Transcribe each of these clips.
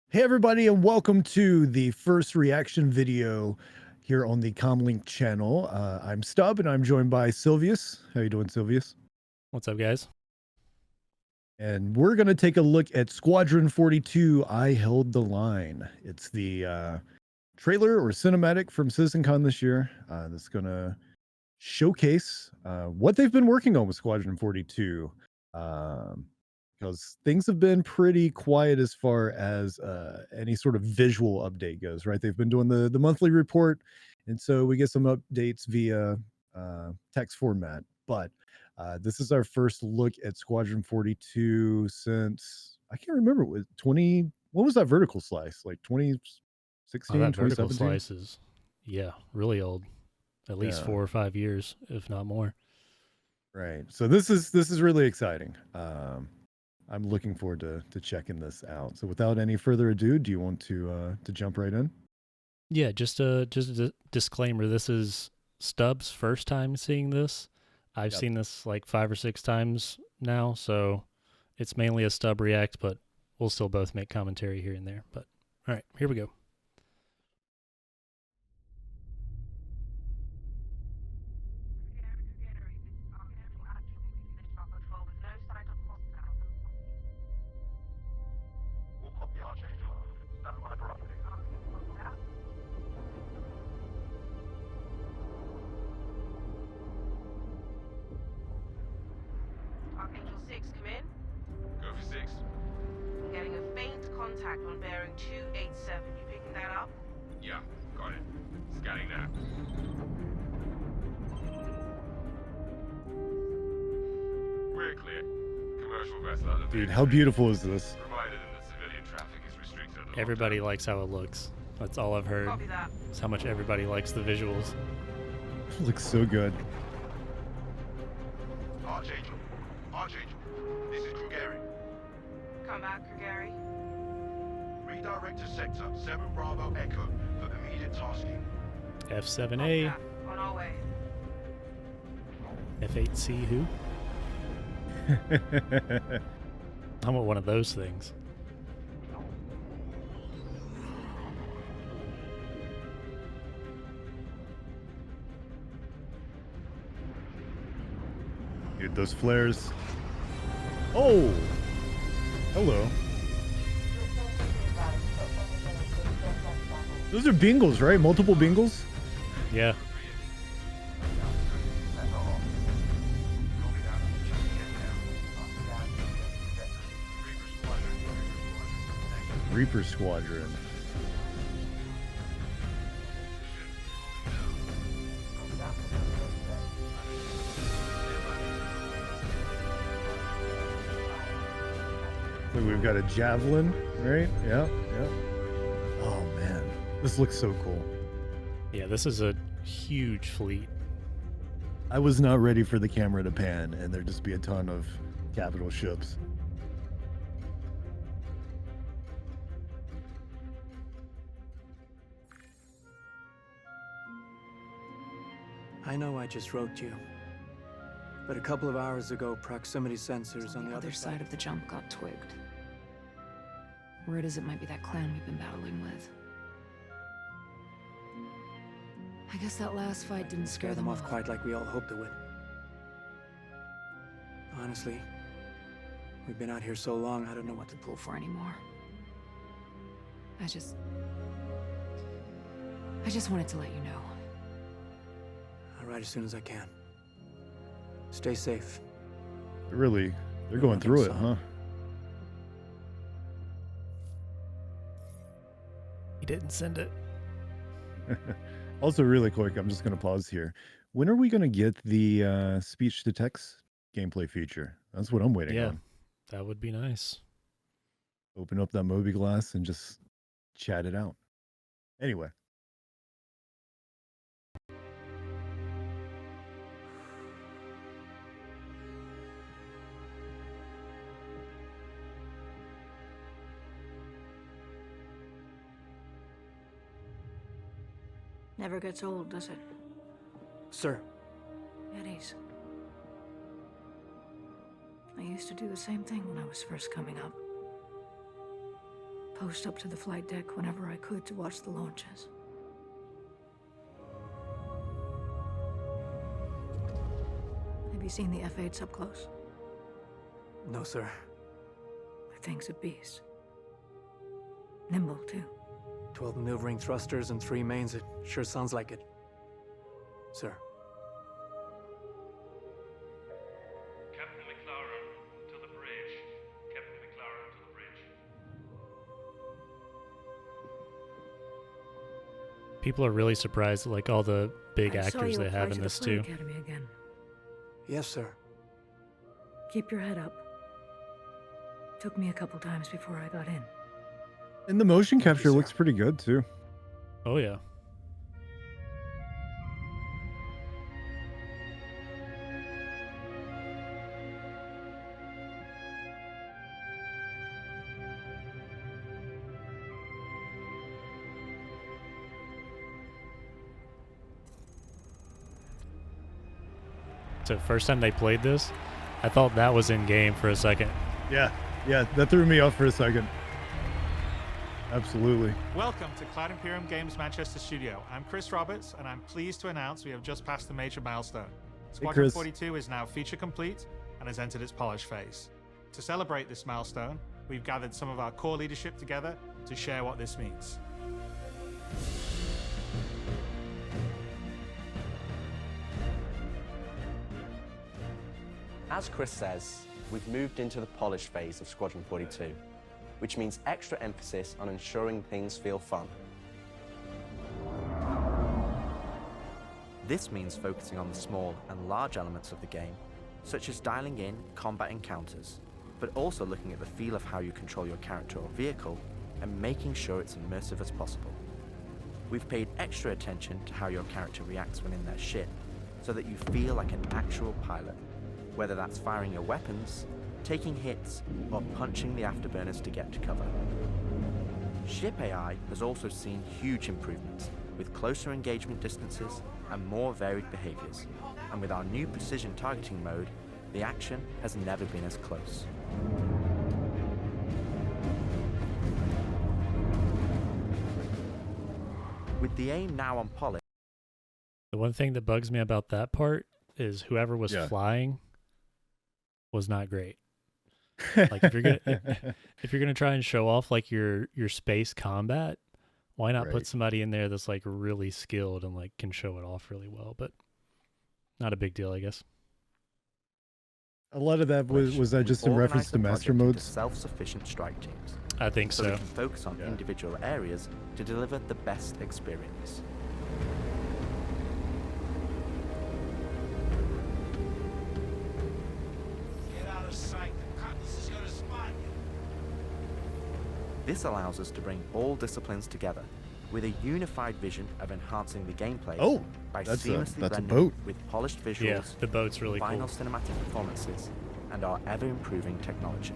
Hey everybody, and welcome to the first reaction video here on the CommLink channel. I'm Stubb, and I'm joined by Silvius. How you doing, Silvius? What's up, guys? And we're going to take a look at Squadron 42, I Held the Line. It's the trailer or cinematic from CitizenCon this year that's going to showcase what they've been working on with Squadron 42. Because things have been pretty quiet as far as any sort of visual update goes, right? They've been doing the monthly report, and so we get some updates via text format. But this is our first look at Squadron 42 since I can't remember. It was 20. What was that vertical slice? Like Oh, 2016, that vertical 2017? slice is, yeah, really old. At least Yeah. 4 or 5 years, if not more. Right. So this is really exciting. I'm looking forward to checking this out. So without any further ado, do you want to jump right in? Yeah, just a disclaimer. This is Stubbs' first time seeing this. I've Yep. seen this like 5 or 6 times now, so it's mainly a Stubb react, but we'll still both make commentary here and there. But all right, here we go. Archangel 6, come in. Go for 6. I'm getting a faint contact on bearing 287. You picking that up? Yeah, got it. Scanning now. We're clear. Commercial vessel out of Dude, how beautiful is this? provided that civilian traffic is restricted at the Everybody likes how it looks. That's all I've heard. Copy that. Is how much everybody likes the visuals. It looks so good. Archangel. Archangel. This is Krugeri. Come back, Gary. Redirect to sector 7 Bravo Echo for immediate tasking. F7A, On our way. F8C, who? I want one of those things. Dude, those flares. Oh, hello. Those are bingles, right? Multiple bingles? Yeah. Reaper Squadron. So we've got a javelin, right? Yeah, yeah. Oh man, this looks so cool. Yeah, this is a huge fleet. I was not ready for the camera to pan and there just be a ton of capital ships. I know I just wrote you, but a couple of hours ago, proximity sensors on the other side of the jump got twigged. Word is it might be that clan we've been battling with. I guess that last fight didn't scare them off off. quite like we all hoped it would. Honestly, we've been out here so long, I don't know what to Pull for anymore. I just wanted to let you know. I'll ride as soon as I can. Stay safe. Really, they're going through it, huh? He didn't send it. Also, really quick, I'm just going to pause here. When are we going to get the speech to text gameplay feature? That's what I'm waiting on. That would be nice. Open up that Moby Glass and just chat it out. Anyway. Never gets old, does it? Sir, Eddies. I used to do the same thing when I was first coming up. post up to the flight deck whenever I could to watch the launches. Have you seen the F-8s up close? No, sir. The thing's a beast. Nimble, too. 12 maneuvering thrusters and 3 mains. It sure sounds like it. Sir. Captain McLaren to the bridge. Captain McLaren to the bridge. People are really surprised at like all the big I saw actors you they apply have to in the this Flight too. Academy again. Yes, sir. Keep your head up. Took me a couple times before I got in. And the motion Thank you, capture sir. looks pretty good too. Oh yeah. So first time they played this, I thought that was in game for a second. Yeah, that threw me off for a second. Absolutely. Welcome to Cloud Imperium Games Manchester Studio. I'm Chris Roberts, and I'm pleased to announce we have just passed a major milestone. Squadron Chris. 42 is now feature complete and has entered its polish phase. To celebrate this milestone, we've gathered some of our core leadership together to share what this means. As Chris says, we've moved into the polish phase of Squadron 42, which means extra emphasis on ensuring things feel fun. This means focusing on the small and large elements of the game, such as dialing in combat encounters, but also looking at the feel of how you control your character or vehicle and making sure it's immersive as possible. We've paid extra attention to how your character reacts when in their ship, so that you feel like an actual pilot, whether that's firing your weapons, taking hits, or punching the afterburners to get to cover. Ship AI has also seen huge improvements, with closer engagement distances and more varied behaviors. And with our new precision targeting mode, the action has never been as close. With the aim now on polish, The one thing that bugs me about that part is whoever was Yeah. flying was not great. Like if you're gonna try and show off like your space combat, why not Right. put somebody in there that's like really skilled and like can show it off really well? But not a big deal, I guess. A lot of that was that just in reference to master modes? Self-sufficient strike teams, I think so so. we can focus on Yeah. individual areas to deliver the best experience. Get out of sight. The cutlass is gonna spot you. This allows us to bring all disciplines together with a unified vision of enhancing the gameplay Oh, by that's a seamlessly blending boat. with polished visuals, Yeah, the boat's really final cool. cinematic performances, and our ever-improving technology.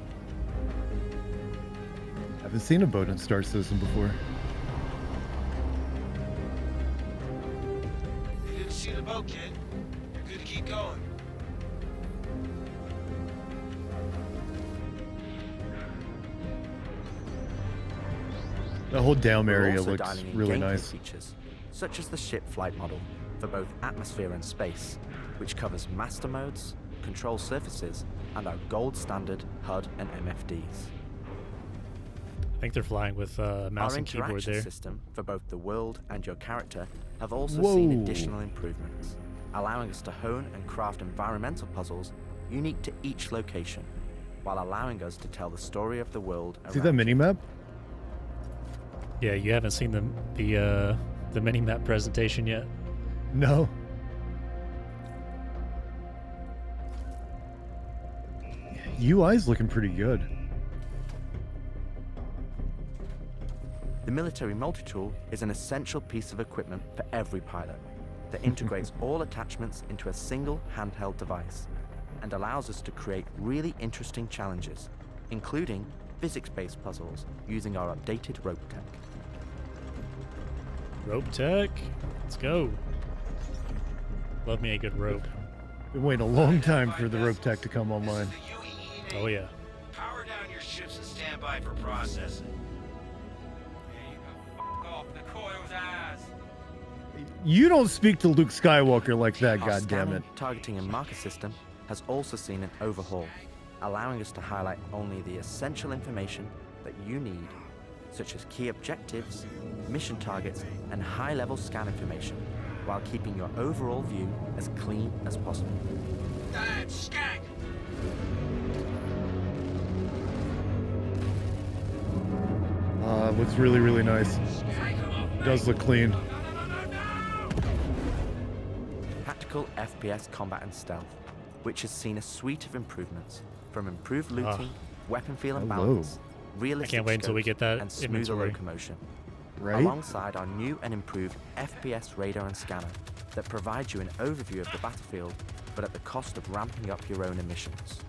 I haven't seen a boat in Star Citizen before. You didn't see the boat, kid. You're good to keep going. The whole down We're area also looks dialing in really gameplay nice. features, such as the ship flight model for both atmosphere and space, which covers master modes, control surfaces, and our gold standard HUD and MFDs. I think they're flying with mouse Our and keyboard interaction there. system for both the world and your character have also seen Whoa. additional improvements, allowing us to hone and craft environmental puzzles unique to each location, while allowing us to tell the story of the world See around that mini map? Yeah, you haven't seen the mini map presentation yet. No. UI's looking pretty good. The military multi-tool is an essential piece of equipment for every pilot that integrates all attachments into a single handheld device and allows us to create really interesting challenges, including physics-based puzzles using our updated rope tech. Rope tech, let's go. Love me a good rope. Been waiting a long time for the rope tech to come online. This is the UEE Oh yeah. Power down your ships and stand by for processing. You don't speak to Luke Skywalker like that, Our goddammit. scanning, targeting, and marker system has also seen an overhaul, allowing us to highlight only the essential information that you need, such as key objectives, mission targets, and high-level scan information, while keeping your overall view as clean as possible. Damn skank! Looks really, really nice. Does look clean. Tactical FPS combat and stealth, which has seen a suite of improvements, from improved looting, weapon feel and Hello. balance, realistic I can't wait until we scopes, get that and smoother inventory. locomotion. Right? Alongside our new and improved FPS radar and scanner that provides you an overview of the battlefield, but at the cost of ramping up your own emissions.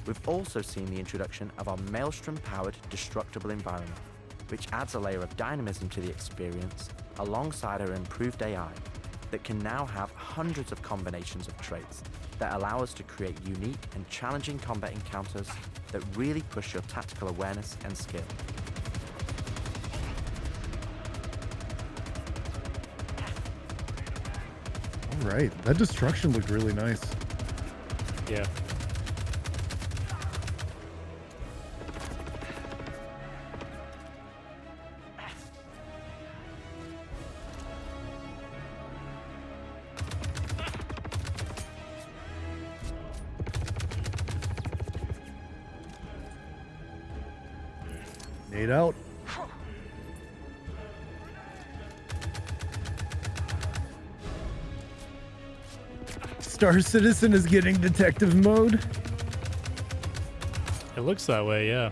We've also seen the introduction of our Maelstrom-powered destructible environment, which adds a layer of dynamism to the experience alongside our improved AI that can now have hundreds of combinations of traits that allow us to create unique and challenging combat encounters that really push your tactical awareness and skill. All right. That destruction looked really nice. Yeah. Nade out. Star Citizen is getting detective mode. It looks that way, yeah.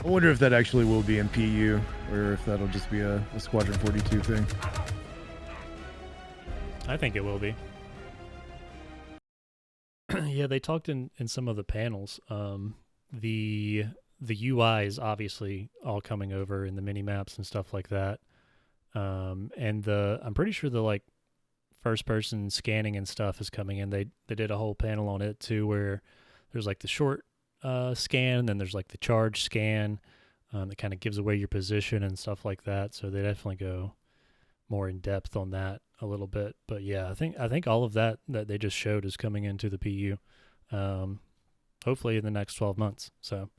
I wonder if that actually will be in PU or if that'll just be a Squadron 42 thing. I think it will be. Yeah, they talked in some of the panels. The UI is obviously all coming over in the mini maps and stuff like that. And I'm pretty sure the like first person scanning and stuff is coming in. They did a whole panel on it too, where there's like the short scan, and then there's like the charge scan that kind of gives away your position and stuff like that. So they definitely go more in depth on that a little bit. But yeah, I think all of that they just showed is coming into the PU. Hopefully in the next 12 months. So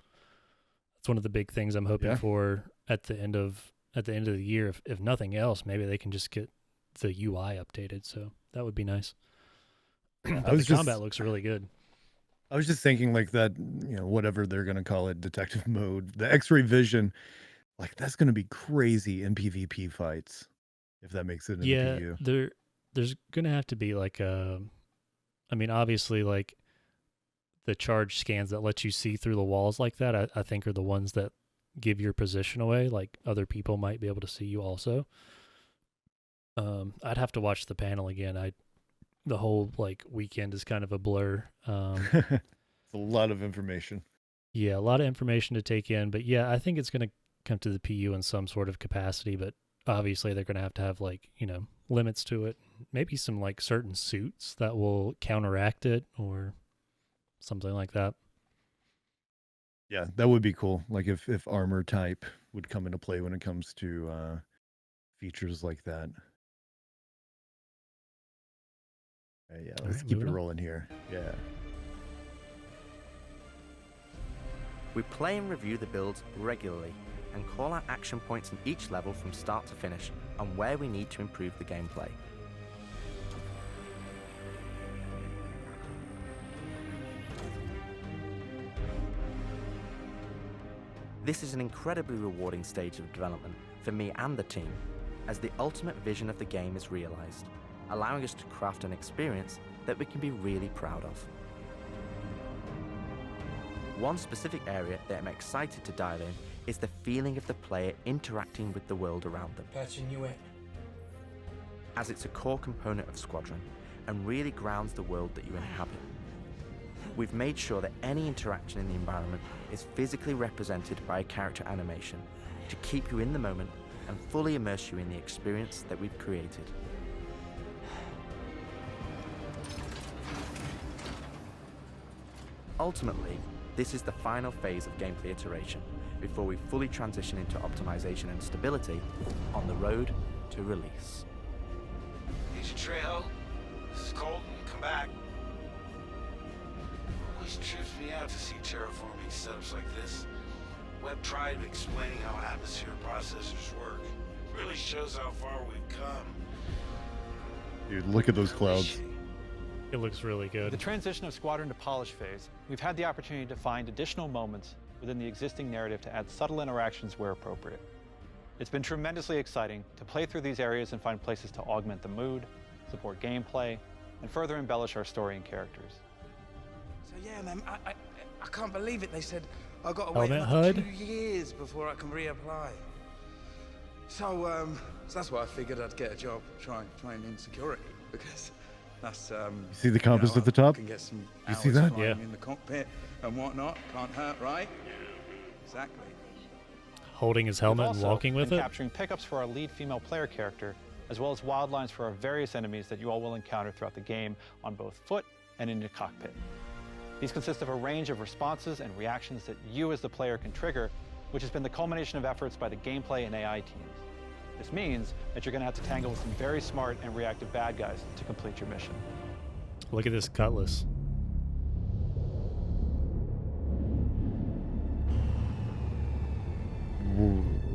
that's one of the big things I'm hoping for at the end of the year. If nothing else, maybe they can just get the UI updated. So that would be nice. The combat looks really good. I was just thinking like that, you know, whatever they're going to call it, detective mode, the X-ray vision, like that's going to be crazy in PvP fights if that makes it in the PU. There's going to have to be like I mean, obviously like the charge scans that let you see through the walls like that, I think are the ones that give your position away. Like other people might be able to see you also. I'd have to watch the panel again. The whole like weekend is kind of a blur. It's a lot of information. Yeah, a lot of information to take in. But yeah, I think it's going to come to the PU in some sort of capacity. But obviously they're going to have like, you know, limits to it. Maybe some like certain suits that will counteract it or something like that. Yeah, that would be cool. Like if armor type would come into play when it comes to features like that. Yeah, let's keep it rolling here. Yeah. We play and review the builds regularly and call out action points in each level from start to finish and where we need to improve the gameplay. This is an incredibly rewarding stage of development for me and the team, as the ultimate vision of the game is realized, allowing us to craft an experience that we can be really proud of. One specific area that I'm excited to dive in is the feeling of the player interacting with the world around them. Patching you in. As it's a core component of Squadron and really grounds the world that you inhabit. We've made sure that any interaction in the environment is physically represented by a character animation to keep you in the moment and fully immerse you in the experience that we've created. Ultimately, this is the final phase of gameplay iteration, before we fully transition into optimization and stability on the road to release. Agent Trejo, this is Colton. Come back. Always trips me out to see terraforming setups like this. Web tried explaining how atmosphere processors work. Really shows how far we've come. Dude, look at those clouds. It looks really good. The transition of Squadron to polish phase, we've had the opportunity to find additional moments within the existing narrative to add subtle interactions where appropriate. It's been tremendously exciting to play through these areas and find places to augment the mood, support gameplay, and further embellish our story and characters. So yeah, man, I can't believe it. They said I got to wait Helmet another HUD. 2 years before I can reapply. So that's why I figured I'd get a job trying in security, because that's You see the compass at the top? Can get some You see hours that? flying Yeah. in the cockpit and whatnot. Can't hurt, right? Exactly. Holding his We've helmet and also walking with been it. capturing pickups for our lead female player character, as well as wildlines for our various enemies that you all will encounter throughout the game on both foot and in your cockpit. These consist of a range of responses and reactions that you as the player can trigger, which has been the culmination of efforts by the gameplay and AI teams. This means that you're going to have to tangle with some very smart and reactive bad guys to complete your mission. Look at this cutlass.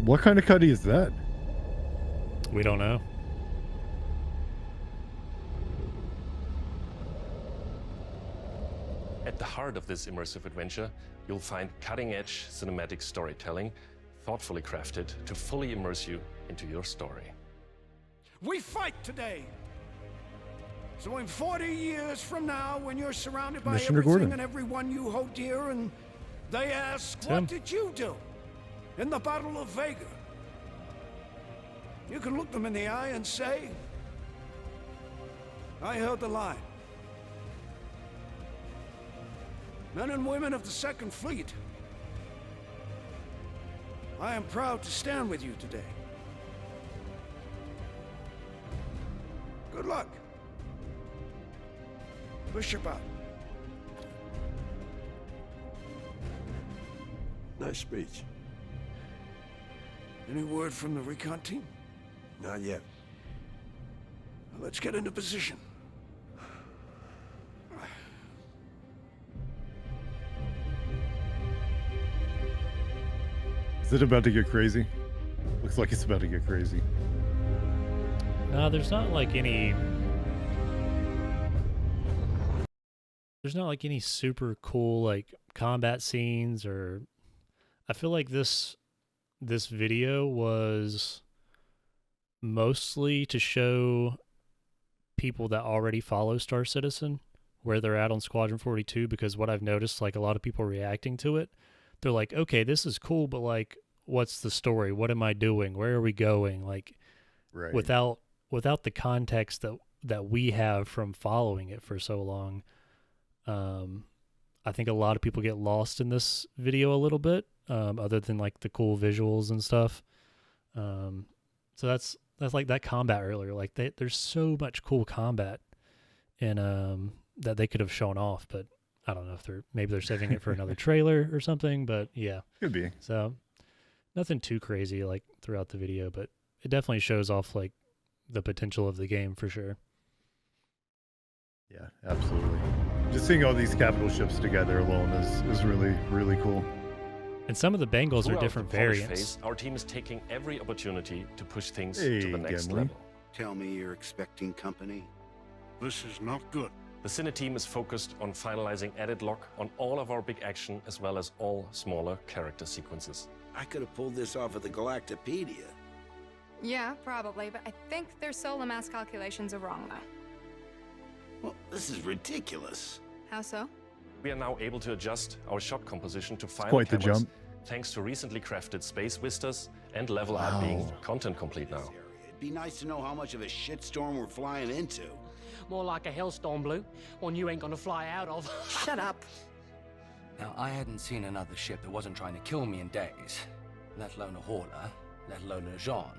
What kind of cutty is that? We don't know. At the heart of this immersive adventure, you'll find cutting-edge cinematic storytelling, thoughtfully crafted to fully immerse you into your story. We fight today. So in 40 years from now, when you're surrounded by Mission to everything Gordon. and everyone you hold dear, and they ask, Tim. what did you do in the Battle of Vega? You can look them in the eye and say, I held the line. Men and women of the Second Fleet, I am proud to stand with you today. Good luck. Bishop out. Nice speech. Any word from the recon team? Not yet. Well, let's get into position. Is it about to get crazy? Looks like it's about to get crazy. No, there's not like any. There's not like any super cool like combat scenes, or I feel like this video was mostly to show people that already follow Star Citizen where they're at on Squadron 42, because what I've noticed, like a lot of people reacting to it, they're like, okay, this is cool, but like, what's the story? What am I doing? Where are we going? Like, Right. without the context that we have from following it for so long, I think a lot of people get lost in this video a little bit, other than like the cool visuals and stuff. So that's like that combat earlier. Like there's so much cool combat in that they could have shown off, but I don't know if maybe they're saving it for another trailer or something. But yeah, Could be. so nothing too crazy like throughout the video, but it definitely shows off like the potential of the game for sure. Yeah, absolutely. Just seeing all these capital ships together alone is really, really cool. And some of the Bengals are Throughout different the polish variants. phase, our team is taking every opportunity to push things Hey, to the next Gimli. level. Tell me you're expecting company. This is not good. The Cine team is focused on finalizing edit lock on all of our big action as well as all smaller character sequences. I could have pulled this off of the Galactopedia. Yeah, probably, but I think their solar mass calculations are wrong, though. Well, this is ridiculous. How so? We are now able to adjust our shot composition to final quite the cameras jump. thanks to recently crafted space vistas and level art being content complete now. It'd be nice to know how much of a shitstorm we're flying into. More like a hellstorm, Blue. One you ain't gonna fly out of. Shut up. Now, I hadn't seen another ship that wasn't trying to kill me in days, let alone a hauler, let alone a Jean.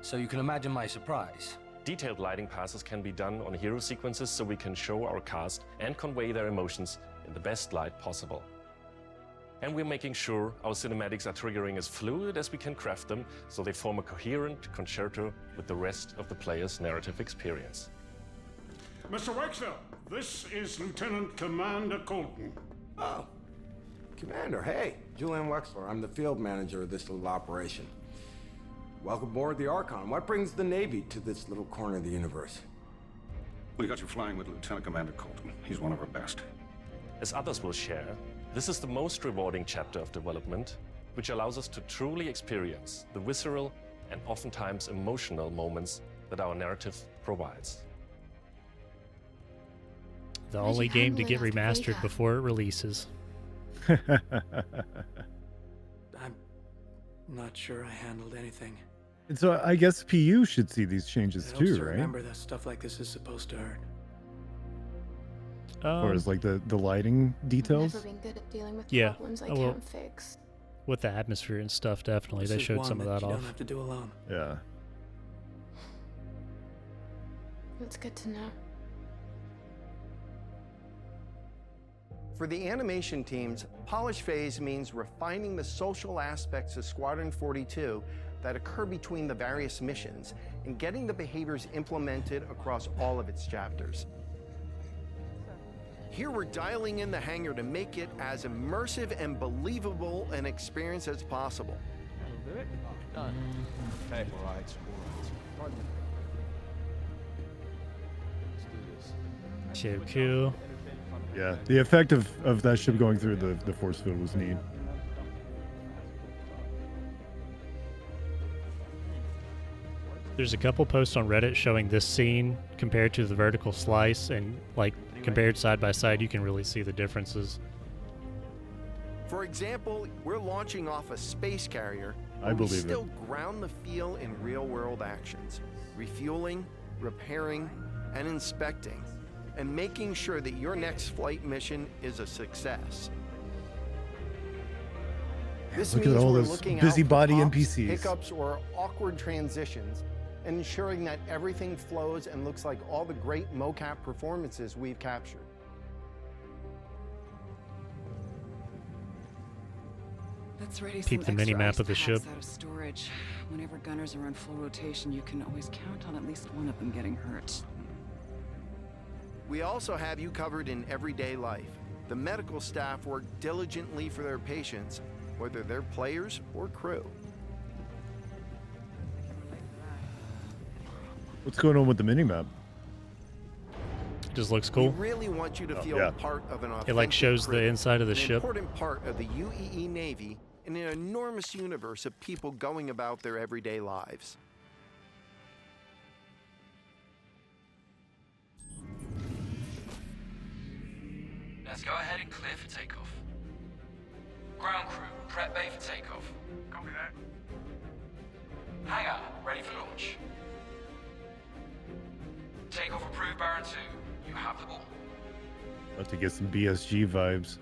So you can imagine my surprise. Detailed lighting passes can be done on hero sequences so we can show our cast and convey their emotions in the best light possible. And we're making sure our cinematics are triggering as fluid as we can craft them, so they form a coherent concerto with the rest of the player's narrative experience. Mr. Wexler, this is Lieutenant Commander Colton. Oh, Commander, hey. Julian Wexler, I'm the field manager of this little operation. Welcome aboard the Archon. What brings the Navy to this little corner of the universe? We got you flying with Lieutenant Commander Colton. He's one of our best. As others will share, this is the most rewarding chapter of development, which allows us to truly experience the visceral and oftentimes emotional moments that our narrative provides. The only game to get remastered before it releases. I'm not sure I handled anything. And so I guess PU should see these changes It helps too, to right? remember that stuff like this is supposed to hurt. Or as like the lighting details. Never been good at dealing with Yeah, problems I well, can't fix. with the atmosphere and stuff, definitely. This They is showed one some of that that you off. don't have to do alone. Yeah. That's good to know. For the animation teams, polish phase means refining the social aspects of Squadron 42 that occur between the various missions and getting the behaviors implemented across all of its chapters. Here we're dialing in the hangar to make it as immersive and believable an experience as possible. Done. Okay, all right. So cool. Yeah, the effect of that ship going through the force field was neat. There's a couple posts on Reddit showing this scene compared to the vertical slice, and like compared side by side, you can really see the differences. For example, we're launching off a space carrier, I but we believe it. still ground the feel in real-world actions, refueling, repairing, and inspecting, and making sure that your next flight mission is a success. This Look at means all we're those looking busybody out for pops, NPCs. hiccups, or awkward transitions, and ensuring that everything flows and looks like all the great mocap performances we've captured. Let's ready Peep some the extra mini-map ice of the packs ship. Out of storage. Whenever gunners are on full rotation, you can always count on at least one of them getting hurt. We also have you covered in everyday life. The medical staff work diligently for their patients, whether they're players or crew. What's going on with the minimap? Just looks cool. We really want you to Oh, feel yeah. part of an authentic It like shows the crew, inside of the an ship. important part of the UEE Navy in an enormous universe of people going about their everyday lives. Let's go ahead and clear for takeoff. Ground crew, prep bay for takeoff. Copy that. Hangar, ready for launch. Takeoff approved, Baron 2. You have the ball. About to get some BSG vibes.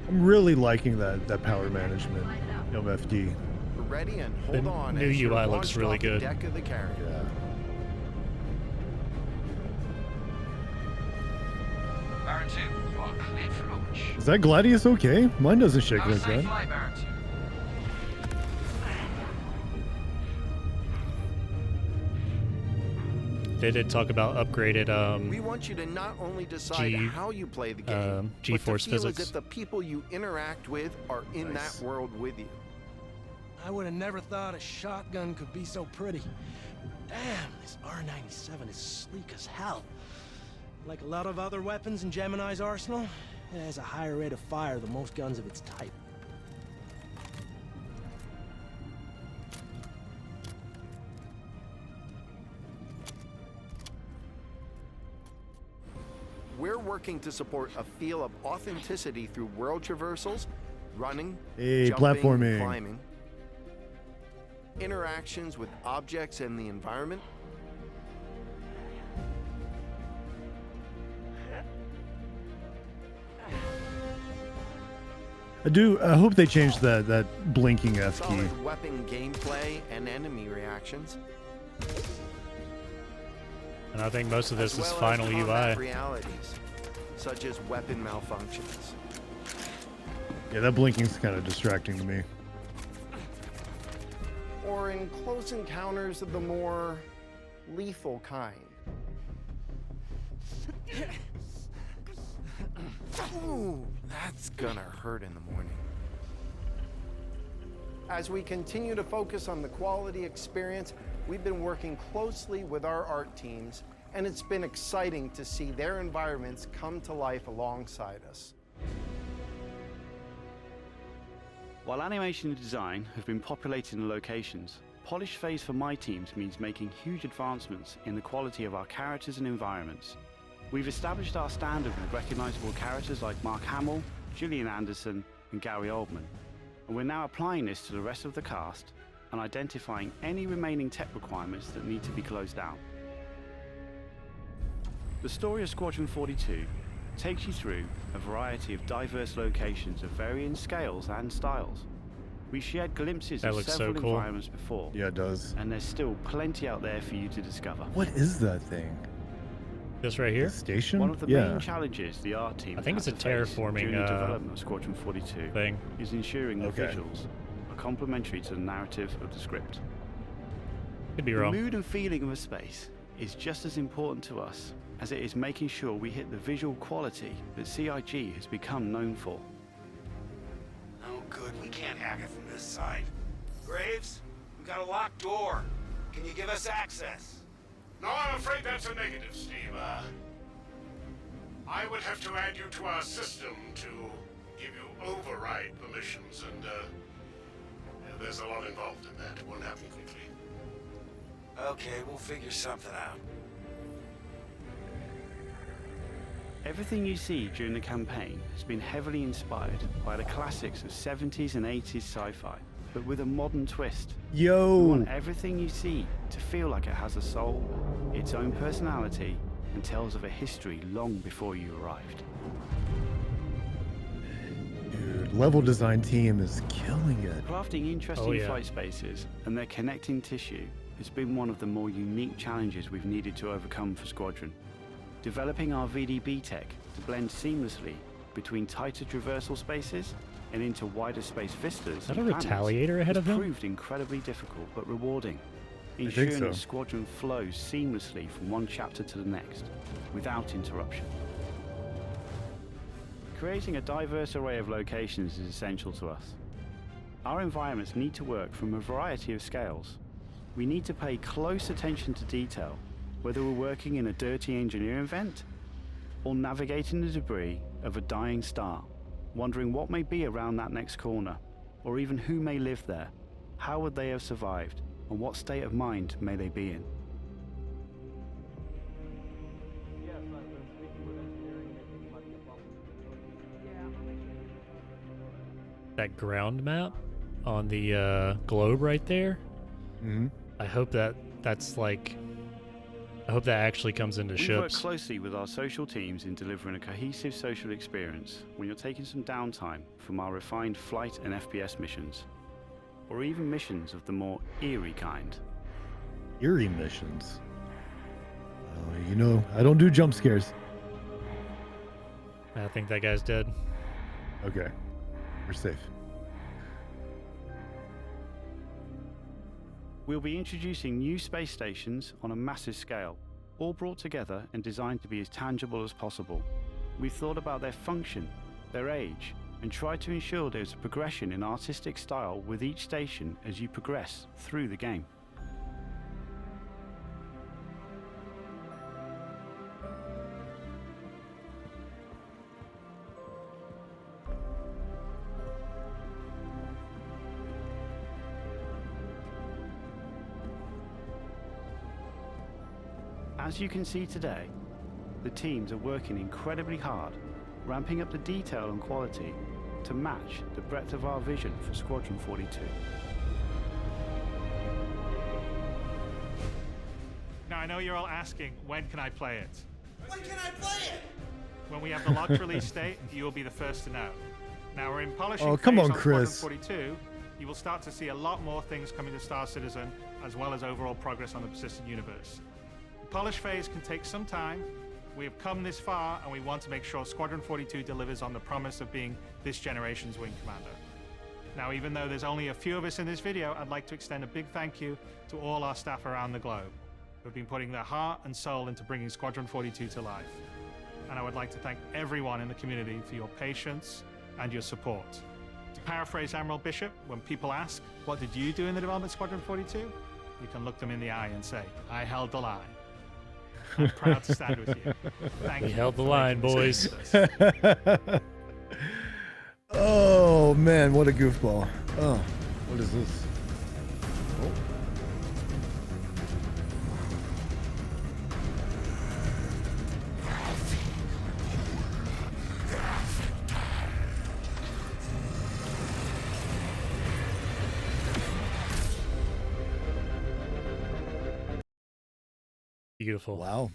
I'm really liking that power management MFD. We're ready and hold The on new as you're UI looks launched really off the good. deck of the carrier. Yeah. Baron 2, you are cleared for launch. Is that Gladius okay? Mine doesn't shake Have a like safe that. flight, Baron 2. They did talk about upgraded We want you to not only decide how you play the game, but to G-force feel as physics. if the people you interact with are in that world with you. I would have never thought a shotgun could be so pretty. Damn, this R97 is sleek as hell. Like a lot of other weapons in Gemini's arsenal, it has a higher rate of fire than most guns of its type. We're working to support a feel of authenticity through world traversals, running, Hey, jumping, platforming. climbing, interactions with objects and the environment, I hope they changed that blinking F key. solid weapon gameplay, and enemy reactions. And I think most of this as is well final as combat UI. realities, such as weapon malfunctions. Yeah, that blinking's kind of distracting to me. Or in close encounters of the more lethal kind. Ooh, that's gonna hurt in the morning. As we continue to focus on the quality experience, we've been working closely with our art teams, and it's been exciting to see their environments come to life alongside us. While animation and design have been populating the locations, polish phase for my teams means making huge advancements in the quality of our characters and environments. We've established our standard with recognizable characters like Mark Hamill, Gillian Anderson, and Gary Oldman, and we're now applying this to the rest of the cast and identifying any remaining tech requirements that need to be closed out. The story of Squadron 42 takes you through a variety of diverse locations of varying scales and styles. We've shared glimpses of several environments before. Yeah, it does. And there's still plenty out there for you to discover. What is that thing? This right here? The station? One of the main challenges the art team I think it's a terraforming during the development of Squadron 42 thing is ensuring the visuals are complementary to the narrative of the script. Could be wrong. The mood and feeling of a space is just as important to us as it is making sure we hit the visual quality that CIG has become known for. Oh, good. We can't hack it from this side. Graves, we got a locked door. Can you give us access? No, I'm afraid that's a negative, Steve. I would have to add you to our system to give you override permissions, and there's a lot involved in that. It won't happen quickly. Okay, we'll figure something out. Everything you see during the campaign has been heavily inspired by the classics of 70s and 80s sci-fi, but with a modern twist. Yo! We want everything you see to feel like it has a soul, its own personality, and tells of a history long before you arrived. Dude, level design team is killing it. Crafting interesting flight spaces and their connecting tissue has been one of the more unique challenges we've needed to overcome for Squadron. Developing our VDB tech to blend seamlessly between tighter traversal spaces and into wider space vistas. Is that a Retaliator ahead of him? Proved incredibly difficult but rewarding, think ensuring so. that Squadron flows seamlessly from one chapter to the next, without interruption. Creating a diverse array of locations is essential to us. Our environments need to work from a variety of scales. We need to pay close attention to detail, whether we're working in a dirty engineering vent or navigating the debris of a dying star, wondering what may be around that next corner, or even who may live there, how would they have survived, and what state of mind may they be in. That ground map on the globe right there. Mm-hmm. I hope that actually comes into We work ships. closely with our social teams in delivering a cohesive social experience when you're taking some downtime from our refined flight and FPS missions, or even missions of the more eerie kind. Eerie missions. You know, I don't do jump scares. I think that guy's dead. Okay, we're safe. We'll be introducing new space stations on a massive scale, all brought together and designed to be as tangible as possible. We've thought about their function, their age, and tried to ensure there's a progression in artistic style with each station as you progress through the game. As you can see today, the teams are working incredibly hard, ramping up the detail and quality to match the breadth of our vision for Squadron 42. Now, I know you're all asking, when can I play it? When can I play it? When we have the locked release date, you will be the first to know. Now, we're in polishing Oh, come phase on, Squadron Chris. 42. You will start to see a lot more things coming to Star Citizen, as well as overall progress on the persistent universe. polish phase can take some time. We have come this far, and we want to make sure Squadron 42 delivers on the promise of being this generation's wing commander. Now, even though there's only a few of us in this video, I'd like to extend a big thank you to all our staff around the globe who've been putting their heart and soul into bringing Squadron 42 to life. And I would like to thank everyone in the community for your patience and your support. To paraphrase Admiral Bishop, when people ask, what did you do in the development of Squadron 42? You can look them in the eye and say, I held the line. I'm proud to stand with you. Thank you. We held the line, boys. Oh man, what a goofball. Oh, what is this? Oh. Beautiful. Wow.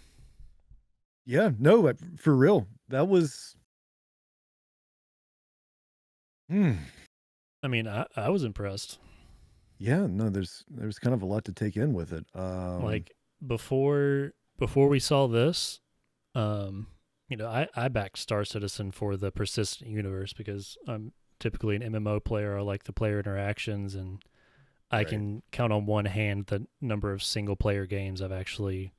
Yeah, no, for real. That was I mean, I was impressed. Yeah, no, there's kind of a lot to take in with it. Like before we saw this, you know, I backed Star Citizen for the persistent universe because I'm typically an MMO player. I like the player interactions, and I can count on one hand the number of single player games I've actually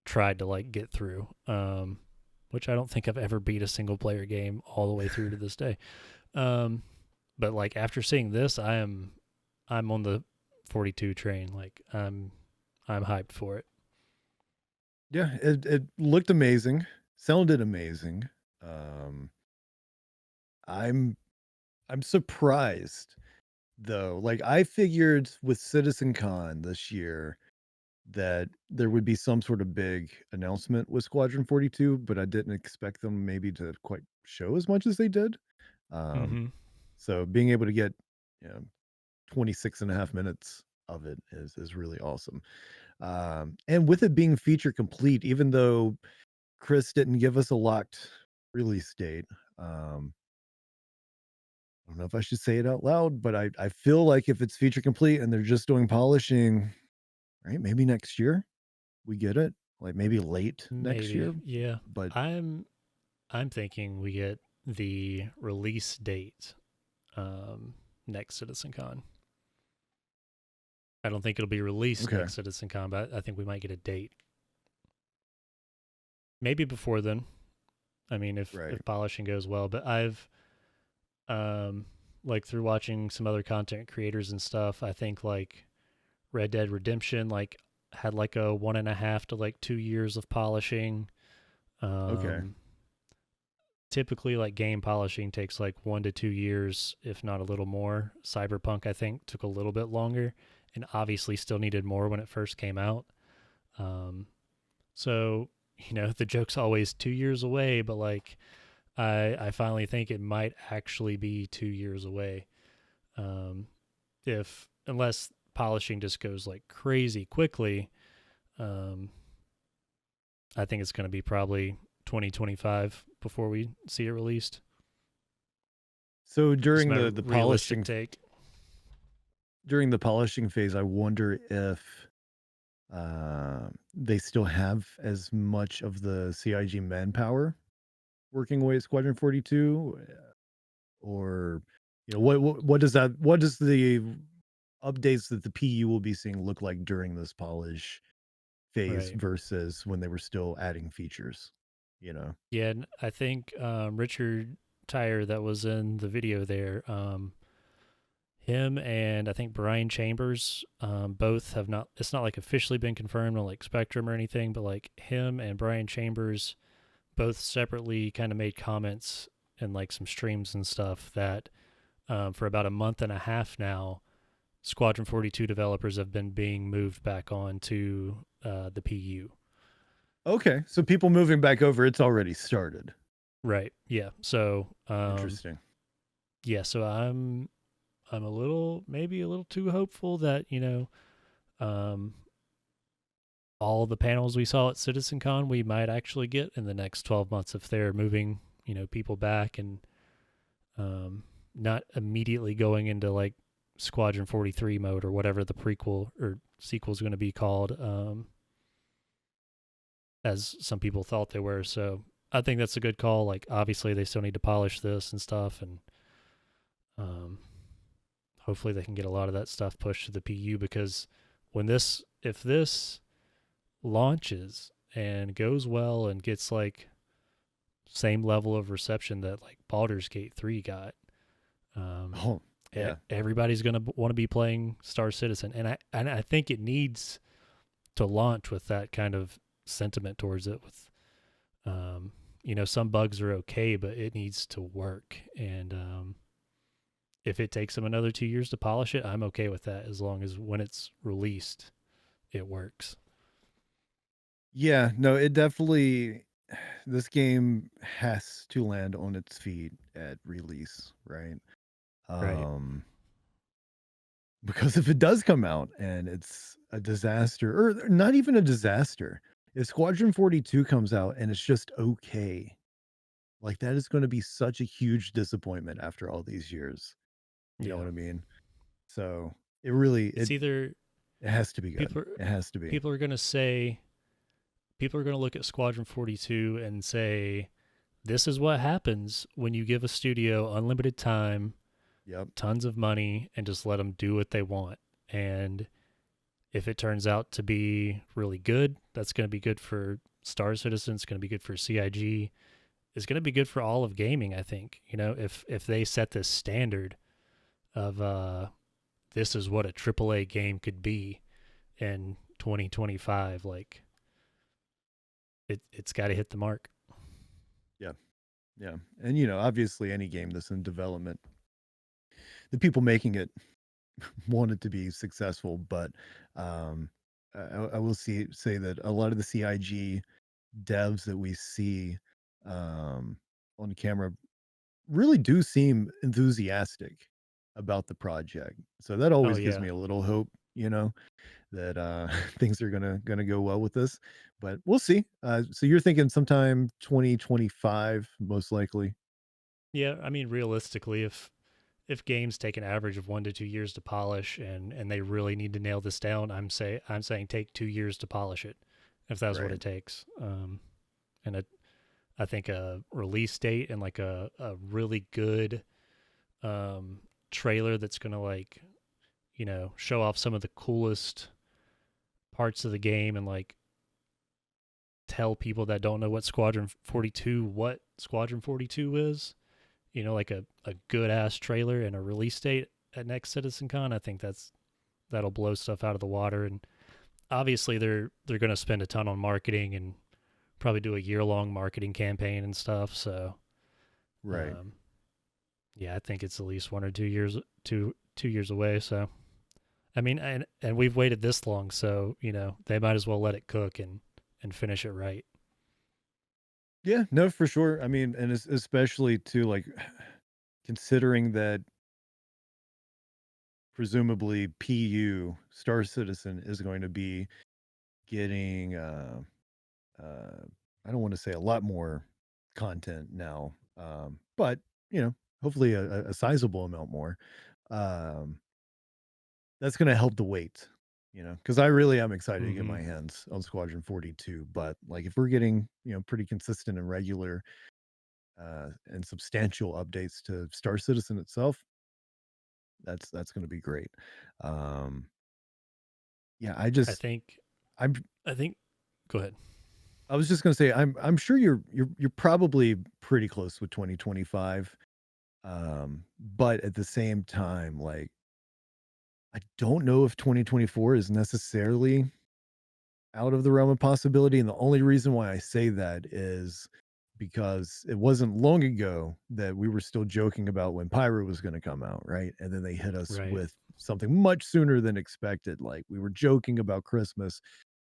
tried to like get through, which I don't think I've ever beat a single player game all the way through to this day. But like after seeing this, I'm on the 42 train. Like I'm hyped for it. Yeah, it looked amazing, sounded amazing. I'm surprised though. Like I figured with CitizenCon this year that there would be some sort of big announcement with Squadron 42, but I didn't expect them maybe to quite show as much as they did. So being able to get, you know, 26 and a half minutes of it is really awesome. And with it being feature complete, even though Chris didn't give us a locked release date, I don't know if I should say it out loud, but I feel like if it's feature complete and they're just doing polishing, right? Maybe next year we get it, like maybe late next year. Yeah. But I'm thinking we get the release date next CitizenCon. I don't think it'll be released next CitizenCon, but I think we might get a date. Maybe before then. I mean, if polishing goes well, but I've like through watching some other content creators and stuff, I think like Red Dead Redemption like had like a 1.5 to like 2 years of polishing. Typically like game polishing takes like 1 to 2 years, if not a little more. Cyberpunk, I think, took a little bit longer and obviously still needed more when it first came out. So, you know, the joke's always 2 years away, but like I finally think it might actually be 2 years away. Unless polishing just goes like crazy quickly, I think it's going to be probably 2025 before we see it released. So during the polishing take, during the polishing phase, I wonder if they still have as much of the CIG manpower working away at Squadron 42, or you know what does the updates that the PU will be seeing look like during this polish phase versus when they were still adding features, you know? Yeah, and I think Richard Tyre that was in the video there, him and I think Brian Chambers both have not, it's not like officially been confirmed on like Spectrum or anything, but like him and Brian Chambers both separately kind of made comments in like some streams and stuff that for about a month and a half now, Squadron 42 developers have been being moved back on to the PU. Okay, so people moving back over, it's already started. Right. Yeah. So interesting. Yeah. So I'm maybe a little too hopeful that, you know, all the panels we saw at CitizenCon we might actually get in the next 12 months if they're moving, you know, people back and not immediately going into like Squadron 43 mode or whatever the prequel or sequel is going to be called. as some people thought they were. So I think that's a good call. Like, obviously they still need to polish this and stuff, and hopefully they can get a lot of that stuff pushed to the PU, because if this launches and goes well and gets like same level of reception that like Baldur's Gate 3 got, everybody's going to want to be playing Star Citizen. And I think it needs to launch with that kind of sentiment towards it, with some bugs are okay, but it needs to work. And if it takes them another 2 years to polish it, I'm okay with that, as long as when it's released, it works. Yeah, no, it definitely, this game has to land on its feet at release, right? Right. Because if it does come out and it's a disaster, or not even a disaster, if Squadron 42 comes out and it's just okay, like that is going to be such a huge disappointment after all these years. You know what I mean? So it has to be good. It has to be. People are going to look at Squadron 42 and say, this is what happens when you give a studio unlimited time, tons of money, and just let them do what they want. And if it turns out to be really good, that's going to be good for Star Citizen. It's going to be good for CIG. It's going to be good for all of gaming, I think. If they set this standard of this is what a AAA game could be in 2025, like it's got to hit the mark. Yeah. And obviously any game that's in development, the people making it want it to be successful, but I will say that a lot of the CIG devs that we see on camera really do seem enthusiastic about the project. So that always gives me a little hope, that things are gonna go well with this. But we'll see. So you're thinking sometime 2025, most likely? Yeah, I mean, realistically, if games take an average of 1 to 2 years to polish, and they really need to nail this down, I'm saying take 2 years to polish it, if that's what it takes. And I think a release date and like a really good trailer that's gonna like show off some of the coolest parts of the game, and like tell people that don't know what Squadron 42 is, like a good ass trailer and a release date at next CitizenCon. I think that'll blow stuff out of the water. And obviously they're going to spend a ton on marketing and probably do a year-long marketing campaign and stuff. So yeah, I think it's at least 1 or 2 years, 2 years away. So I mean, and we've waited this long, so they might as well let it cook and finish it right. Yeah, no, for sure. I mean, and especially too, like, considering that presumably PU Star Citizen is going to be getting I don't want to say a lot more content now, but hopefully a sizable amount more. That's going to help the wait, because I really am excited to get my hands on Squadron 42. But like, if we're getting pretty consistent and regular and substantial updates to Star Citizen itself, that's going to be great. Yeah, I think. Go ahead. I was just going to say, I'm sure you're probably pretty close with 2025, but at the same time, like, I don't know if 2024 is necessarily out of the realm of possibility. And the only reason why I say that is because it wasn't long ago that we were still joking about when Pyro was going to come out, right? And then they hit us with something much sooner than expected. Like, we were joking about Christmas.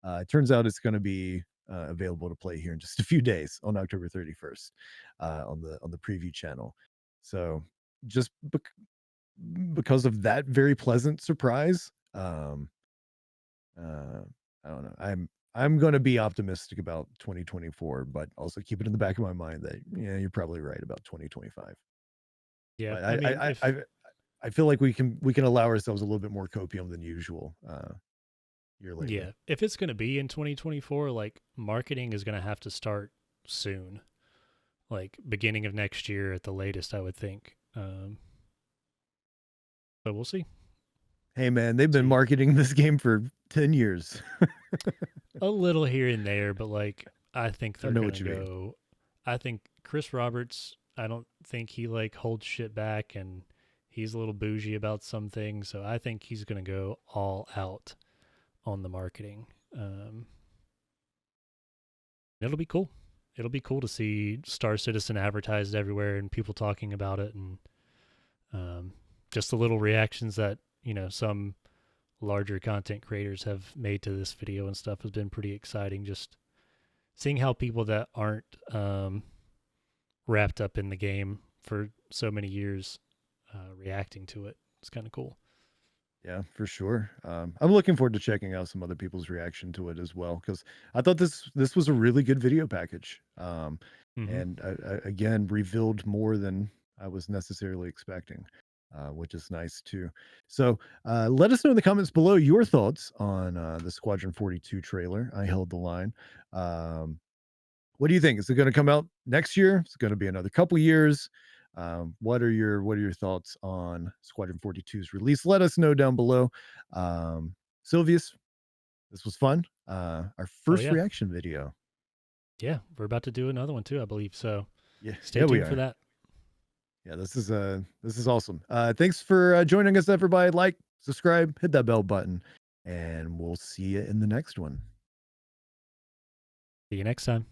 It turns out it's going to be available to play here in just a few days on October 31st on the preview channel. So just because of that very pleasant surprise, I don't know. I'm going to be optimistic about 2024, but also keep it in the back of my mind that you're probably right about 2025. Yeah, but I feel like we can allow ourselves a little bit more copium than usual. year later. Yeah, if it's going to be in 2024, like marketing is going to have to start soon, like beginning of next year at the latest, I would think. But we'll see. Hey man, they've been marketing this game for 10 years. A little here and there, but like I think I they're know going what to you mean. go. I think Chris Roberts, I don't think he like holds shit back, and he's a little bougie about some things, so I think he's going to go all out on the marketing. It'll be cool. It'll be cool to see Star Citizen advertised everywhere and people talking about it, and just the little reactions that, you know, some larger content creators have made to this video and stuff has been pretty exciting. Just seeing how people that aren't wrapped up in the game for so many years reacting to it. It's kind of cool. Yeah, for sure. I'm looking forward to checking out some other people's reaction to it as well, because I thought this was a really good video package. And I again revealed more than I was necessarily expecting, which is nice too. So let us know in the comments below your thoughts on the Squadron 42 trailer. I held the line. What do you think? Is it going to come out next year? Is it going to be another couple years? What are your thoughts on Squadron 42's release? Let us know down below. Silvius, this was fun. Our first reaction video. Yeah, we're about to do another one too, I believe. So yeah, stay tuned for that. Yeah, this is awesome. Thanks for joining us, everybody. Like, subscribe, hit that bell button, and we'll see you in the next one. See you next time.